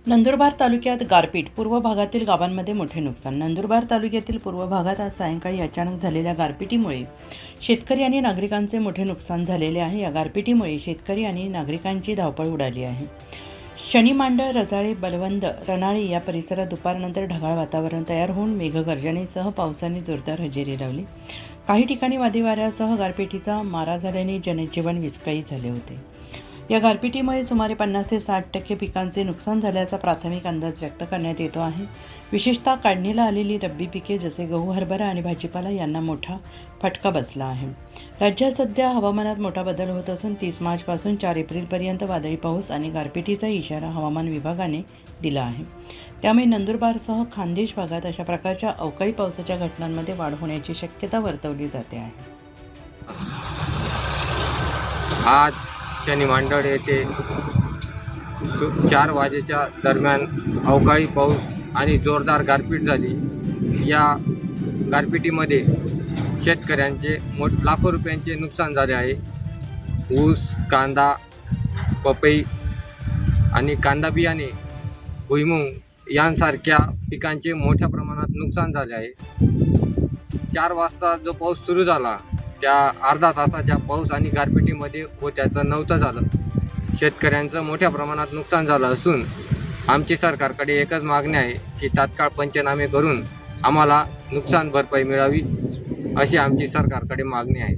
नंदुरबार तालुक्यात गारपीट, पूर्व भागातील गावांमध्ये मोठे नुकसान. नंदुरबार तालुक्यातील पूर्व भागात आज सायंकाळी अचानक झालेल्या गारपिटीमुळे शेतकरी आणि नागरिकांचे मोठे नुकसान झालेले आहे. या गारपिटीमुळे शेतकरी आणि नागरिकांची धावपळ उडाली आहे. शनीमांडळ, रजाळे, बलवंद, रणाळी या परिसरात दुपारनंतर ढगाळ वातावरण तयार होऊन मेघगर्जनेसह पावसाने जोरदार हजेरी लावली. काही ठिकाणी वादळासह गारपिटीचा मारा झाल्याने जनजीवन विस्कळीत झाले होते. या गारपिटीमुळे सुमारे 50 ते 60% पिकांचे नुकसान झाल्याचा प्राथमिक अंदाज व्यक्त करण्यात येतो आहे. विशेषतः काढणीला आलेली रब्बी पिके जसे गहू, हरभरा आणि भाजीपाला यांना मोठा फटका बसला आहे. राज्यात सध्या हवामानात मोठा बदल होत असून 30 मार्चपासून 4 एप्रिलपर्यंत वादळी पाऊस आणि गारपिटीचा इशारा हवामान विभागाने दिला आहे. त्यामुळे नंदुरबारसह खान्देश भागात अशा प्रकारच्या अवकाळी पावसाच्या घटनांमध्ये वाढ होण्याची शक्यता वर्तवली जाते आहे. आज शनीमांडळ येथे 4 वाजेच्या दरम्यान अवकाळी पाऊस आणि जोरदार गारपीट झाली. या गारपिटीमध्ये शेतकऱ्यांचे लाखो रुपयांचे नुकसान झाले आहे. ऊस, कांदा, पपई आणि कांदा बियाणे, भुईमूग यांसारख्या पिकांचे मोठ्या प्रमाणात नुकसान झाले आहे. 4 वाजता जो पाऊस सुरू झाला त्या अर्धा तासाच्या पाऊस आणि गारपिटीमध्ये त्याचं नव्हतं झालं. शेतकऱ्यांचं मोठ्या प्रमाणात नुकसान झालं असून आमची सरकारकडे एकच मागणी आहे की तात्काळ पंचनामे करून आम्हाला नुकसान भरपाई मिळावी, अशी आमची सरकारकडे मागणी आहे.